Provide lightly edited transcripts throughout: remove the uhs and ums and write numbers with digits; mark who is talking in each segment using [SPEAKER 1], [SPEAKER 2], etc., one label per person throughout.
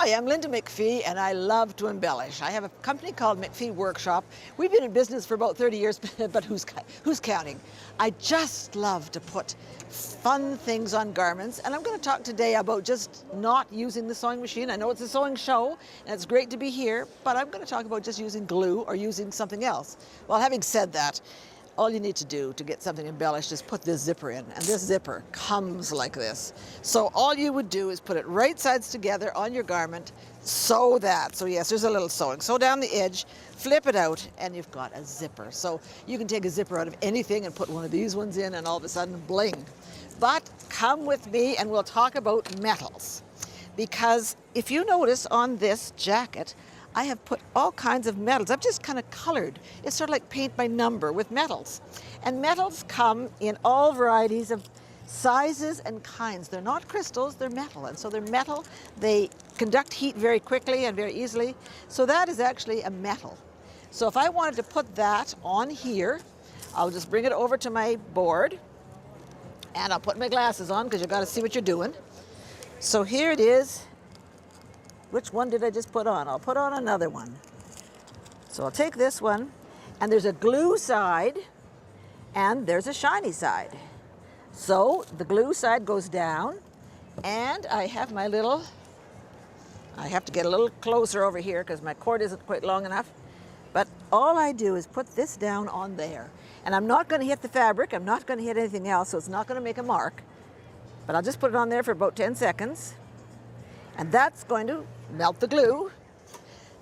[SPEAKER 1] Hi, I'm Linda MacPhee, and I love to embellish. I have a company called MacPhee Workshop. We've been in business for about 30 years, but who's counting? I just love to put fun things on garments, and I'm going to talk today about just not using the sewing machine. I know it's a sewing show, and it's great to be here, but I'm going to talk about just using glue or using something else. Well, having said that, all you need to do to get something embellished is put this zipper in, and this zipper comes like this. So all you would do is put it right sides together on your garment, sew that. So yes, there's a little sewing. Sew down the edge, flip it out, and you've got a zipper. So you can take a zipper out of anything and put one of these ones in, and all of a sudden, bling. But come with me and we'll talk about metals. Because if you notice on this jacket, I have put all kinds of metals. I've just kind of colored. It's sort of like paint by number with metals. And metals come in all varieties of sizes and kinds. They're not crystals, they're metal. And so they're metal. They conduct heat very quickly and very easily. So that is actually a metal. So if I wanted to put that on here, I'll just bring it over to my board and I'll put my glasses on because you've got to see what you're doing. So here it is. Which one did I just put on? I'll put on another one. So I'll take this one, and there's a glue side, and there's a shiny side. So the glue side goes down, and I have my little, I have to get a little closer over here because my cord isn't quite long enough. But all I do is put this down on there. And I'm not going to hit the fabric, I'm not going to hit anything else, so it's not going to make a mark. But I'll just put it on there for about 10 seconds. And that's going to melt the glue.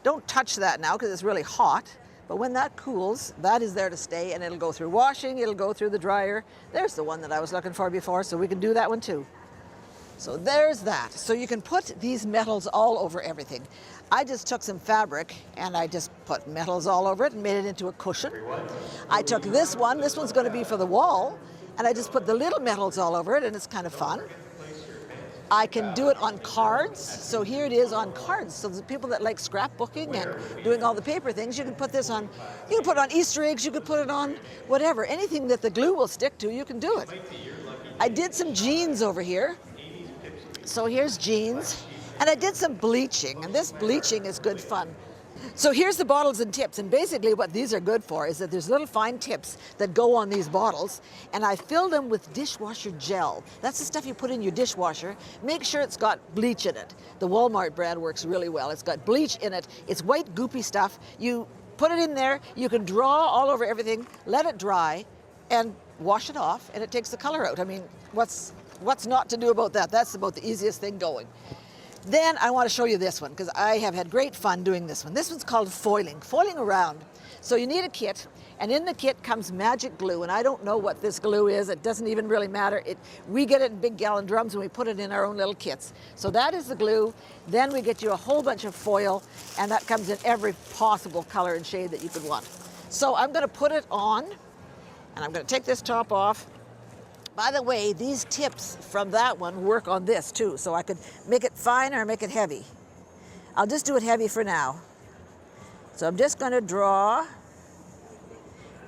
[SPEAKER 1] Don't touch that now because it's really hot, but when that cools, that is there to stay, and it'll go through washing, it'll go through the dryer. There's the one that I was looking for before, so we can do that one too. So there's that. So you can put these metals all over everything. I just took some fabric and I just put metals all over it and made it into a cushion. I took this one's going to be for the wall, and I just put the little metals all over it, and it's kind of fun. I can do it on cards, so here it is on cards. So the people that like scrapbooking and doing all the paper things, you can put this on, you can put it on Easter eggs, you could put it on whatever. Anything that the glue will stick to, you can do it. I did some jeans over here. So here's jeans, and I did some bleaching, and this bleaching is good fun. So here's the bottles and tips, and basically what these are good for is that there's little fine tips that go on these bottles, and I filled them with dishwasher gel. That's the stuff you put in your dishwasher. Make sure it's got bleach in it. The Walmart brand works really well. It's got bleach in it. It's white goopy stuff. You put it in there, you can draw all over everything, let it dry, and wash it off, and it takes the color out. I mean, what's not to do about that? That's about the easiest thing going. Then I want to show you this one because I have had great fun doing this one. This one's called foiling around. So you need a kit, and in the kit comes magic glue, and I don't know what this glue is. It doesn't even really matter. We get it in big gallon drums and we put it in our own little kits. So that is the glue. Then we get you a whole bunch of foil, and that comes in every possible color and shade that you could want. So I'm going to put it on, and I'm going to take this top off. By the way, these tips from that one work on this too, so I could make it fine or make it heavy. I'll just do it heavy for now. So I'm just going to draw,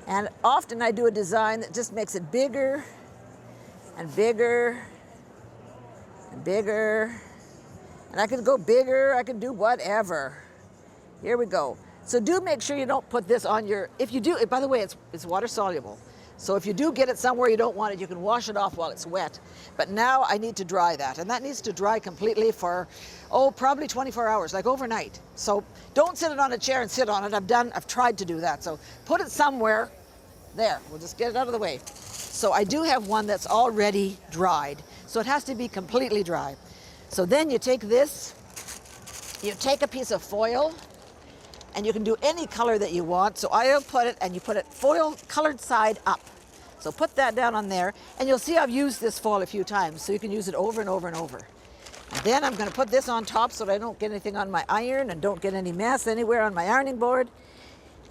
[SPEAKER 1] and often I do a design that just makes it bigger and bigger and bigger, and I could go bigger, I could do whatever. Here we go. So do make sure you don't put this on your, if you do, by the way, it's water soluble. So if you do get it somewhere you don't want it, you can wash it off while it's wet. But now I need to dry that, and that needs to dry completely for, probably 24 hours, like overnight. So don't sit it on a chair and sit on it. I've tried to do that. So put it somewhere. There, we'll just get it out of the way. So I do have one that's already dried. So it has to be completely dry. So then you take this, you take a piece of foil, and you can do any color that you want. So I'll put it, and you put it foil colored side up. So put that down on there, and you'll see I've used this foil a few times, so you can use it over and over and over. And then I'm gonna put this on top so that I don't get anything on my iron and don't get any mess anywhere on my ironing board.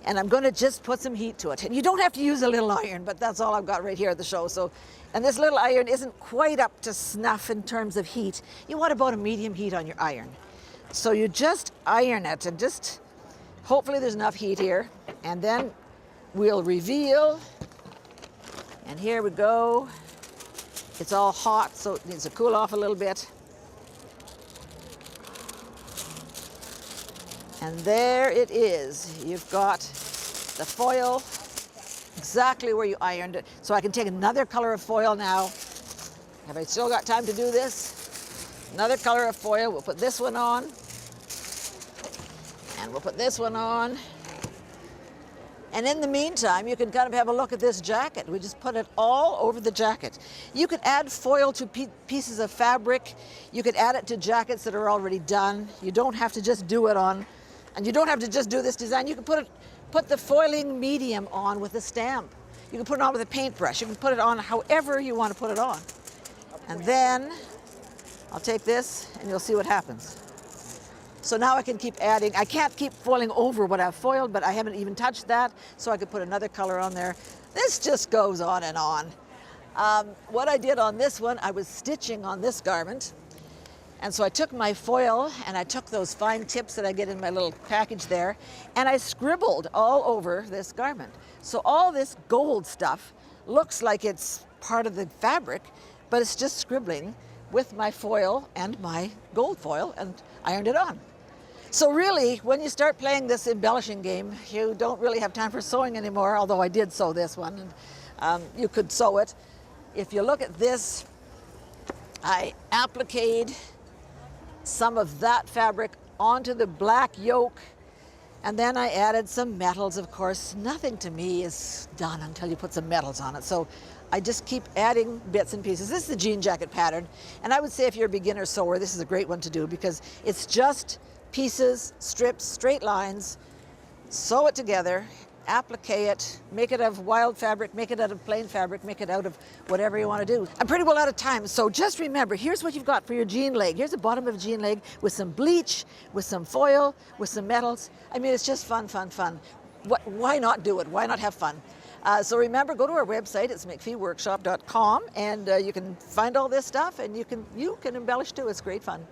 [SPEAKER 1] And I'm gonna just put some heat to it. And you don't have to use a little iron, but that's all I've got right here at the show. So, and this little iron isn't quite up to snuff in terms of heat. You want about a medium heat on your iron. So you just iron it, and just, hopefully there's enough heat here, and then we'll reveal, and here we go. It's all hot, so it needs to cool off a little bit. And there it is. You've got the foil exactly where you ironed it. So I can take another color of foil now. Have I still got time to do this? Another color of foil. We'll put this one on. And we'll put this one on. And in the meantime, you can kind of have a look at this jacket. We just put it all over the jacket. You could add foil to pieces of fabric. You could add it to jackets that are already done. You don't have to just do it on, and you don't have to just do this design. You can put the foiling medium on with a stamp. You can put it on with a paintbrush. You can put it on however you want to put it on. And then I'll take this and you'll see what happens. So now I can keep adding. I can't keep foiling over what I've foiled, but I haven't even touched that, so I could put another color on there. This just goes on and on. What I did on this one, I was stitching on this garment, and so I took my foil and I took those fine tips that I get in my little package there, and I scribbled all over this garment. So all this gold stuff looks like it's part of the fabric, but it's just scribbling with my foil and my gold foil, and ironed it on. So really, when you start playing this embellishing game, you don't really have time for sewing anymore, although I did sew this one, and you could sew it. If you look at this, I appliqued some of that fabric onto the black yoke, and then I added some metals, of course. Nothing to me is done until you put some metals on it. So I just keep adding bits and pieces. This is the jean jacket pattern, and I would say if you're a beginner sewer, this is a great one to do because it's just pieces, strips, straight lines, sew it together, applique it, make it out of wild fabric, make it out of plain fabric, make it out of whatever you want to do. I'm pretty well out of time, so just remember, here's what you've got for your jean leg. Here's the bottom of a jean leg with some bleach, with some foil, with some metals. I mean, it's just fun, fun, fun. Why not do it? Why not have fun? So remember, go to our website, it's MacPheeWorkshop.com, and you can find all this stuff, and you can embellish too. It's great fun.